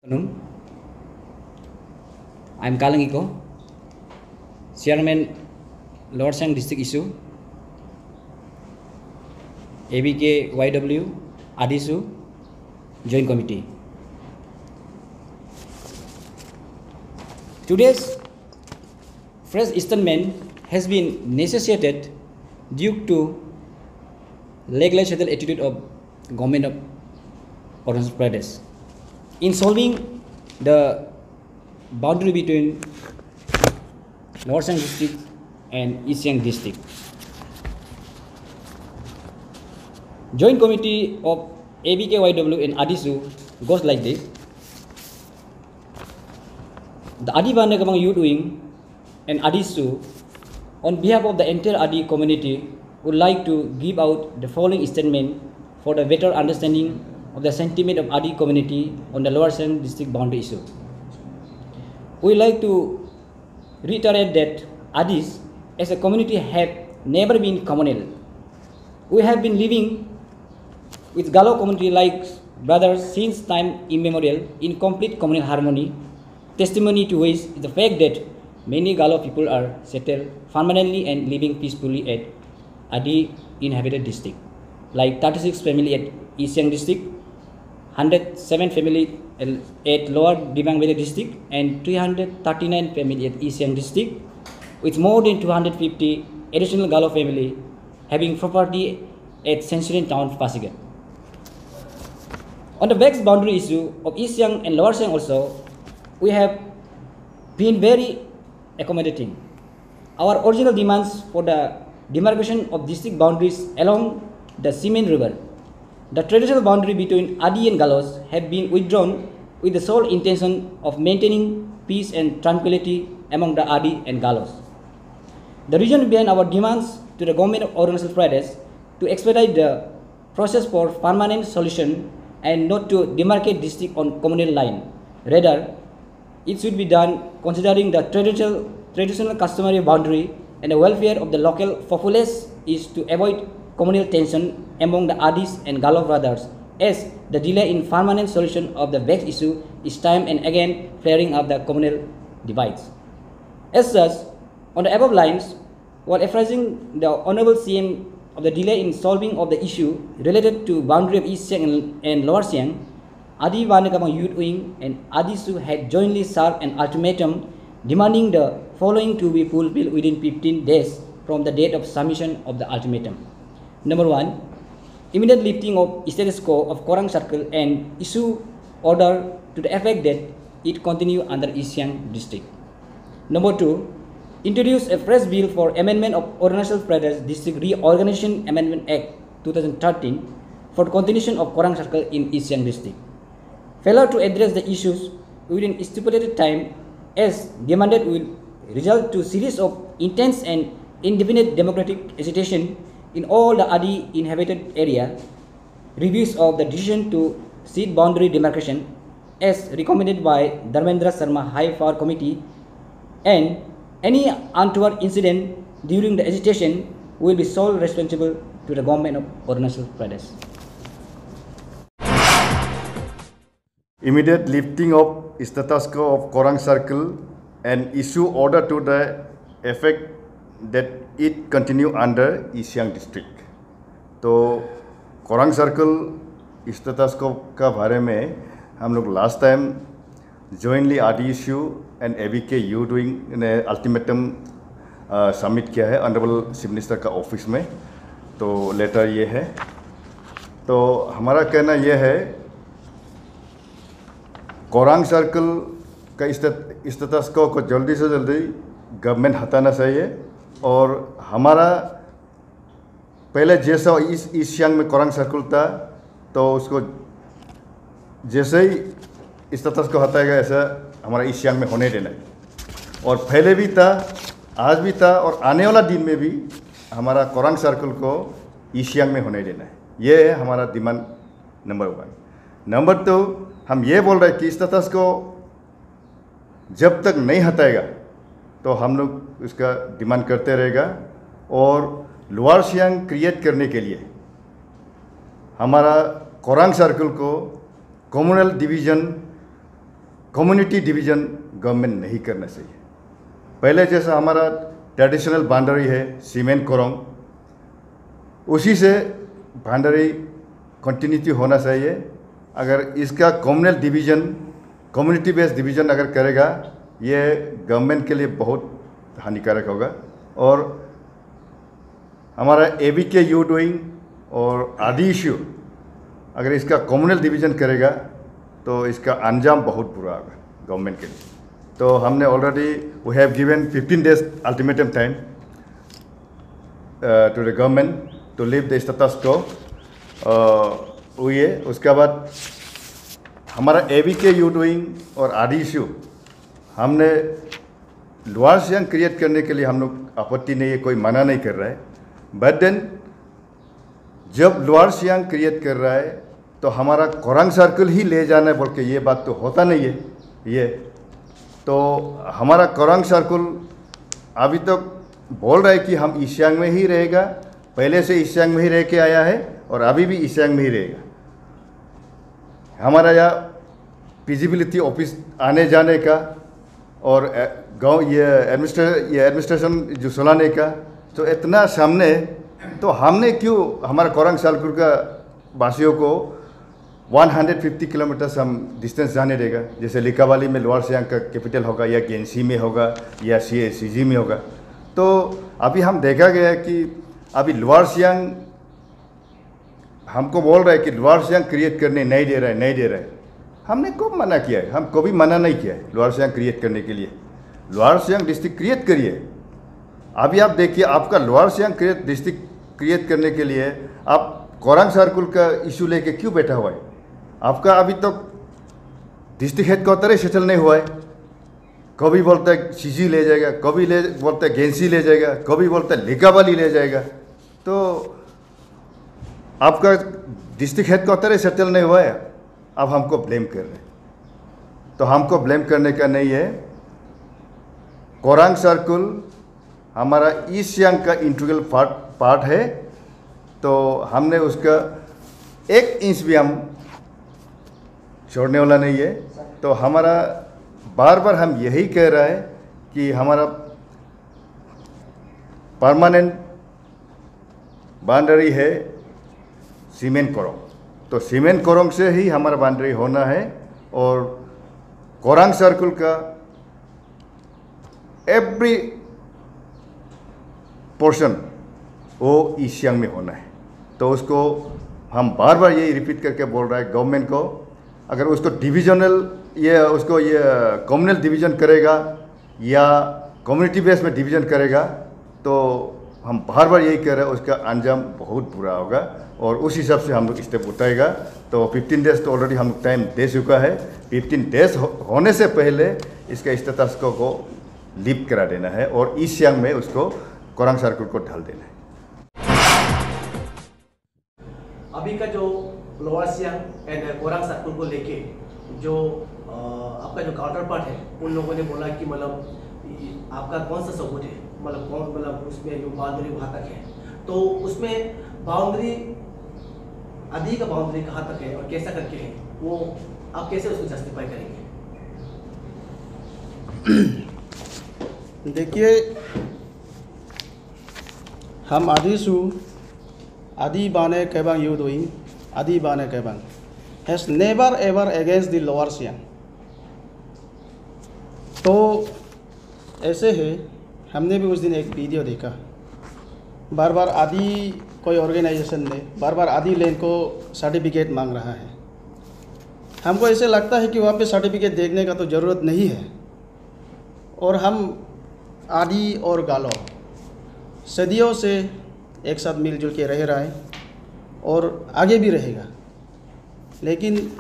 Afternoon. I am Kalang Iko, Chairman Lower Siang District Issue, ABK YW Adisu Joint Committee. Today's fresh installment has been necessitated due to legalized attitude of government of Arunachal Pradesh in solving the boundary between Lower Siang District and East Siang District. Joint Committee of ABKYW and Adisu goes like this. The Adi Bandagamang Youth Wing and Adisu, on behalf of the entire Adi community, would like to give out the following statement for the better understanding of the sentiment of Adi community on the Lower Siang District boundary issue. We like to reiterate that Adis as a community have never been communal. We have been living with Galo community like brothers since time immemorial in complete communal harmony, testimony to which is the fact that many Galo people are settled permanently and living peacefully at Adi inhabited district, like 36 family at East Siang District, 107 family at Lower Dibang Valley District, and 339 family at East Siang District, with more than 250 additional Galo family having property at Centurion Town, Pasigat. On the vexed boundary issue of East Siang and Lower Siang also, we have been very accommodating. Our original demands for the demarcation of district boundaries along the Semen River, the traditional boundary between Adi and Galos, have been withdrawn with the sole intention of maintaining peace and tranquility among the Adi and Galos. The reason behind our demands to the government of Arunachal Pradesh to expedite the process for permanent solution and not to demarcate district on communal line. Rather, it should be done considering the traditional customary boundary and the welfare of the local populace is to avoid communal tension among the Adis and Galo brothers, as the delay in permanent solution of the vexed issue is time and again flaring up the communal divides. As such, on the above lines, while apprising the Honorable CM of the delay in solving of the issue related to boundary of East Siang and Lower Siang, Adi Bandagamang Youth Wing and Adisu had jointly served an ultimatum demanding the following to be fulfilled within 15 days from the date of submission of the ultimatum. Number 1, immediate lifting of status quo of Korang Circle and issue order to the effect that it continue under East Siang District. Number 2, introduce a fresh bill for amendment of Arunachal Pradesh District Reorganization Amendment Act 2013 for continuation of Korang Circle in East Siang District. Failure to address the issues within stipulated time as demanded will result to series of intense and indefinite democratic agitation in all the Adi inhabited area, reviews of the decision to seat boundary demarcation as recommended by Dharmendra Sharma High Power Committee, and any untoward incident during the agitation will be solely responsible to the government of Arunachal Pradesh. Immediate lifting of status quo of Korang Circle and issue order to the effect that it continue under East Siang District. तो Korang circle status को का बारे में हम लोग last time jointly RD issue and ABK youth wing ने ultimatum submit किया है ऑनरेबल चीफ मिनिस्टर का ऑफिस में. तो लेटर ये है. तो हमारा कहना ये है कोरंग सर्कल का स्टेटस को जल्दी से जल्दी गवर्नमेंट हटाना चाहिए और हमारा पहले जैसा ईस्ट सियांग में कोरंग सर्कल था तो उसको जैसे ही स्टेटस को हटाएगा ऐसा हमारा ईस्ट सियांग में होने देना है. और पहले भी था, आज भी था और आने वाला दिन में भी हमारा कोरंग सर्कल को ईस्ट सियांग में होने देना है. ये है हमारा डिमांड नंबर 1. नंबर 2, हम ये बोल रहे हैं कि स्टेटस को जब तक नहीं हटाएगा तो हम लोग उसका डिमांड करते रहेगा. और लोअर सियांग क्रिएट करने के लिए हमारा कोरंग सर्कल को communal division community division government नहीं करना चाहिए। पहले जैसा हमारा ट्रेडिशनल बाउंड्री है सीमेंट कोरोंग, उसी से बाउंड्री कंटिन्यूटी होना चाहिए। अगर इसका communal division, community based division अगर करेगा, ये गवर्नमेंट के लिए बहुत हानिकारक होगा। और हमारा ABK यू डूइंग और आदि इश्यू अगर इसका कम्युनल डिवीज़न करेगा तो इसका अंजाम बहुत बुरा होगा गवर्नमेंट के लिए। तो हमने already we have given 15 days ultimatum time to the government to leave the status को। हुई उसके बाद हमारा ABK यू डूइंग और आदि इश्यू हमने लोअर सियांग क्रिएट करने के लिए हम लोग आपत्ति नहीं है, कोई मना नहीं कर रहा है। बट देन जब लोअर सियांग क्रिएट कर रहा है तो हमारा कोरांग सर्कल ही ले जाना है बोल के ये बात तो होता नहीं है। ये तो हमारा कोरांग सर्कल अभी तक बोल रहा है कि हम ईस्ट सियांग में ही रहेगा, पहले से ईस्ट सियांग में ही रह के आया है और अभी भी ईस्ट सियांग में ही रहेगा। हमारा यहाँ फिजिबिलिटी ऑफिस आने जाने का और गांव ये एडमिनिस्ट्रेशन जो चलाने का तो इतना सामने, तो हमने क्यों हमारा कोरांग सर्कल का वासियों को 150 किलोमीटर हम डिस्टेंस जाने देगा। जैसे लिकाबाली में लोअर सियांग का कैपिटल होगा या गेंसी में होगा या CG में होगा। तो अभी हम देखा गया है कि अभी लोअर सियांग हमको बोल रहा है कि लोअर सियांग क्रिएट करने नहीं दे रहा है। हमने कब मना किया है? हम कभी मना नहीं किया है लोअर सियांग क्रिएट करने के लिए। लोअर सियांग डिस्ट्रिक्ट क्रिएट करिए। अभी आप देखिए, आपका लोअर सियांग डिस्ट्रिक्ट क्रिएट करने के लिए आप कोरांग सर्कल का इशू लेके क्यों बैठा हुआ है? आपका अभी तक डिस्ट्रिक्ट हेडक्वार्टर ही सेटल नहीं हुआ है। कभी बोलता है CG ले जाएगा, कभी बोलता है गेंसी ले जाएगा, कभी बोलता है लिकाबाली ले जाएगा। तो आपका डिस्ट्रिक्ट हेडक्वार्टर ही सेटल नहीं हुआ है, अब हमको ब्लेम कर रहे हैं। तो हमको ब्लेम करने का नहीं है। कोरांग सर्कल हमारा ईस्ट सियांग का इंटीग्रल पार्ट है, तो हमने उसका 1 इंच भी हम छोड़ने वाला नहीं है। तो हमारा बार बार हम यही कह रहा है कि हमारा परमानेंट बाउंड्री है सीमेंट कोरोंग, तो सीमेंट कोरोंग से ही हमारा बाउंड्री होना है। और कोरांग सर्कल का एवरी पोर्शन वो ईस्ट सियांग में होना है। तो उसको हम बार बार यही रिपीट करके बोल रहा है गवर्नमेंट को, अगर उसको डिविजनल उसको कम्युनल डिवीज़न करेगा या कम्युनिटी बेस में डिवीज़न करेगा, तो हम बार बार यही कह रहे हैं उसका अंजाम बहुत बुरा होगा। और उस हिसाब से हम लोग स्टेप उठाएगा। तो 15 days तो ऑलरेडी हम टाइम दे चुका है। 15 days होने से पहले इसका स्टेटस को लीव करा देना है और ईस्ट सियांग में उसको कोरांग सर्कल को ढाल देना है। अभी का जो lower Siang and Korang circle को लेके जो आपका जो काउंटर पार्ट है, उन लोगों ने बोला कि मतलब आपका कौन सा सबूत है, मतलब उसमें जो बाउंड्री वहाँ तक है, तो उसमें बाउंड्री आदि का बाउंड्री कहाँ तक है और कैसा करके है, वो आप कैसे उसको जस्टिफाई करेंगे? देखिए, हम आदि बाने केबांग यू डूइंग आदि बाने Kebang has never ever against the lower Siang. तो ऐसे है, हमने भी उस दिन एक वीडियो देखा, बार बार आदि कोई ऑर्गेनाइजेशन ने बार बार आदि लैंड को सर्टिफिकेट मांग रहा है। हमको ऐसे लगता है कि वहाँ पे सर्टिफिकेट देखने का तो ज़रूरत नहीं है। और हम आदि और गालो सदियों से एक साथ मिलजुल के रह रहा है और आगे भी रहेगा। लेकिन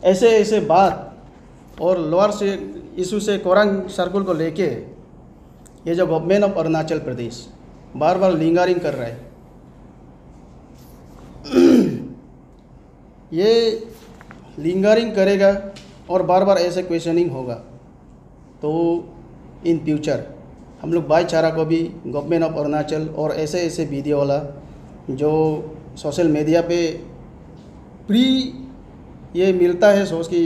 ऐसे बात और लोअर से इशू से कोरांग सर्कल को लेके ये जो government of Arunachal Pradesh bar bar lingering कर रहा है, ये लिंगरिंग करेगा और बार बार ऐसे क्वेश्चनिंग होगा, तो इन फ्यूचर हम लोग भाईचारा को भी गवर्नमेंट ऑफ अरुणाचल और ऐसे वीडियो वाला जो सोशल मीडिया पे प्री ये मिलता है सोच कि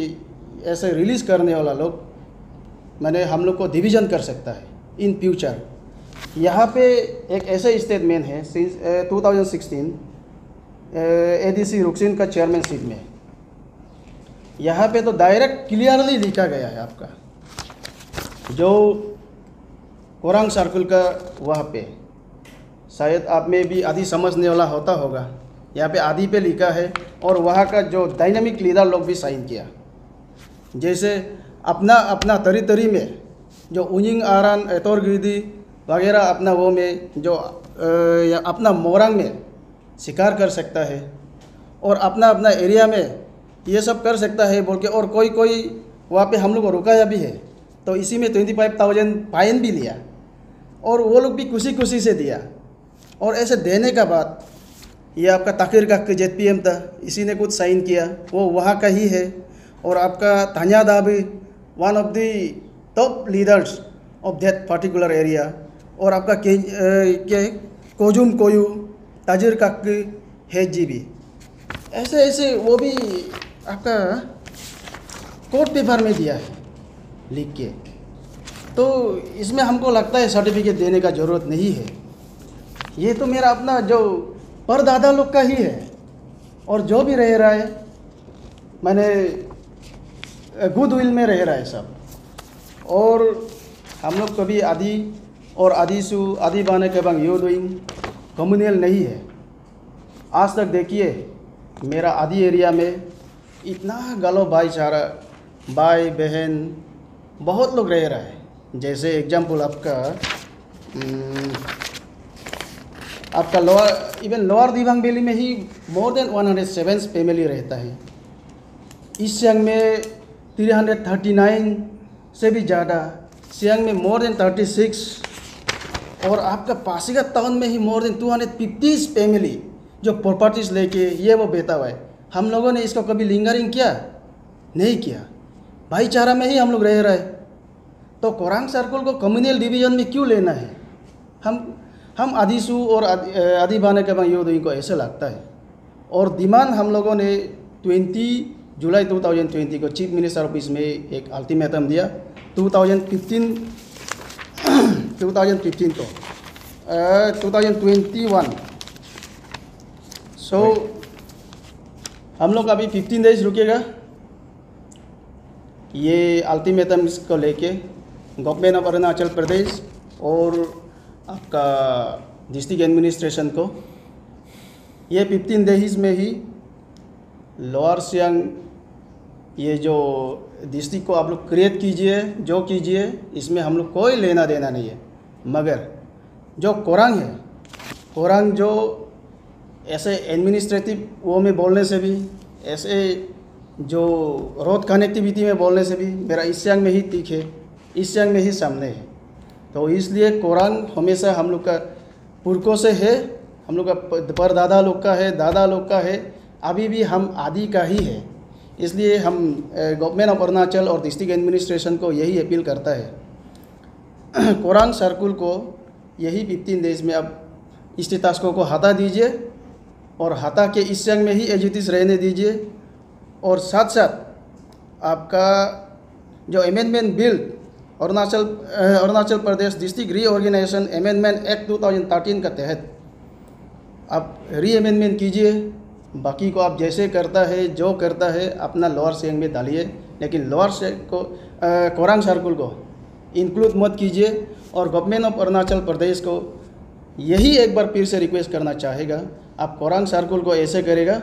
ऐसे रिलीज़ करने वाला लोग मैंने हम लोग को डिवीज़न कर सकता है इन फ्यूचर। यहाँ पे एक ऐसे स्टेटमेंट है सिंस 2016 ADC रुकसिन का चेयरमैनशिप में, यहाँ पे तो डायरेक्ट क्लियरली लिखा गया है आपका जो कोरांग सर्कल का वहाँ पे, शायद आप में भी आदि समझने वाला होता होगा, यहाँ पे आदि पे लिखा है और वहाँ का जो डायनामिक लीडर लोग भी साइन किया। जैसे अपना अपना तरी में जो उनिंग आरान एतोर गिरदी वगैरह अपना वो में जो या अपना मोरंग में शिकार कर सकता है और अपना अपना एरिया में ये सब कर सकता है बोल के, और कोई वहाँ पे हम लोग को रुकाया भी है, तो इसी में 25,000 फाइन भी लिया और वो लोग भी खुशी से दिया। और ऐसे देने का बाद ये आपका ताकिर का ZPM था, इसी ने कुछ साइन किया, वो वहाँ का ही है। और आपका तान्या दा भी one of the top leaders of that particular area. और आपका क्या कोजुम कोयू ताजिर काकी है जी भी ऐसे वो भी आपका कोर्ट पेपर में दिया है लिख के। तो इसमें हमको लगता है सर्टिफिकेट देने का ज़रूरत नहीं है, ये तो मेरा अपना जो परदादा लोग का ही है। और जो भी रह रहा है मैंने गुड विल में रह रहा है सब। और हम लोग कभी आदि और आदिसु आदि बाने के बंग यो डूइंग कम्युनल नहीं है। आज तक देखिए मेरा आदि एरिया में इतना गलो भाईचारा, भाई बहन बहुत लोग रह रहा है। जैसे एग्जाम्पल आपका लोअर दिबांग वैली में ही मोर देन 107 फैमिली रहता है। ईस्ट सियांग में 339 से भी ज़्यादा, सियांग में मोर देन 36, और आपका पासीघाट टाउन में ही मोर देन 250 फैमिली जो प्रॉपर्टीज़ लेके ये वो बेता हुआ है। हम लोगों ने इसको कभी लिंगरिंग किया नहीं किया, भाईचारा में ही हम लोग रह रहे हैं। तो कोरांग सर्कल को कम्युनल डिवीजन में क्यों लेना है? हम आदिसु और आदि बाने के बाद यो को ऐसे लगता है। और डिमांड हम लोगों ने 20 जुलाई 2020 को चीफ मिनिस्टर ऑफिस में एक अल्टीमेटम दिया। 2015 को 2021 सो हम लोग अभी 15 डेज रुकेगा ये अल्टीमेटम को लेके गवर्नमेंट ऑफ अरुणाचल प्रदेश और आपका डिस्ट्रिक्ट एडमिनिस्ट्रेशन को। ये 15 डेज में ही लोअर सियांग ये जो डिस्ट्रिक्ट को आप लोग क्रिएट कीजिए, जो कीजिए, इसमें हम लोग कोई लेना देना नहीं है। मगर जो कोरांग है, कोरांग जो ऐसे एडमिनिस्ट्रेटिव वो में बोलने से भी, ऐसे जो रोड कनेक्टिविटी में बोलने से भी मेरा ईस्ट सियांग में ही तीख है, ईस्ट सियांग में ही सामने है। तो इसलिए कोरांग हमेशा हम लोग का पुरखों से है, हम लोग का परदादा लोग का है, दादा लोग का है, अभी भी हम आदि का ही है। इसलिए हम गवर्नमेंट ऑफ अरुणाचल और डिस्ट्रिक्ट एडमिनिस्ट्रेशन को यही अपील करता है कोरांग सर्कल को यही 15 डेज में अब स्टेटस को हटा दीजिए और हटा के इस जंग में ही एज इट इज़ रहने दीजिए। और साथ साथ आपका जो amendment bill Arunachal Pradesh district reorganisation amendment act 2013 का तहत आप री अमेंडमेंट कीजिए। बाकी को आप जैसे करता है, जो करता है, अपना लोअर सियांग में डालिए, लेकिन लोअर सियांग को कोरांग सर्कल को इंक्लूड मत कीजिए। और गवर्नमेंट ऑफ अरुणाचल प्रदेश को यही एक बार फिर से रिक्वेस्ट करना चाहेगा, आप कोरांग सर्कल को ऐसे करेगा,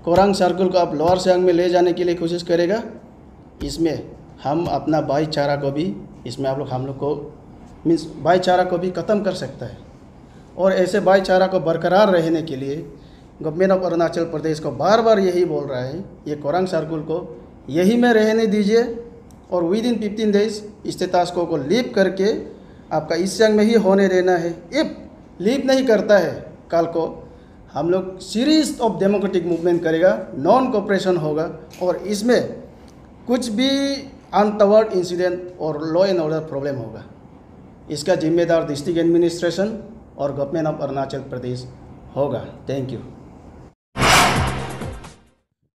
कोरांग सर्कल को आप लोअर सियांग में ले जाने के लिए कोशिश करेगा, इसमें हम अपना भाईचारा को भी, इसमें हम लोग को मीन्स भाईचारा को भी ख़त्म कर सकता है। और ऐसे भाईचारा को बरकरार रहने के लिए गवर्नमेंट ऑफ अरुणाचल प्रदेश को बार बार यही बोल रहा है, ये कोरांग सर्कल को यही में रहने दीजिए और विद इन 15 डेज स्टेटस को लीव करके आपका ईस्ट सियांग में ही होने देना है। इफ लीव नहीं करता है, कल को हम लोग सीरीज ऑफ डेमोक्रेटिक मूवमेंट करेगा, नॉन कोऑपरेशन होगा और इसमें कुछ भी अनटवर्ड इंसिडेंट और लॉ एंड ऑर्डर प्रॉब्लम होगा। इसका जिम्मेदार डिस्ट्रिक्ट एडमिनिस्ट्रेशन और गवर्नमेंट ऑफ अरुणाचल प्रदेश होगा। Thank you.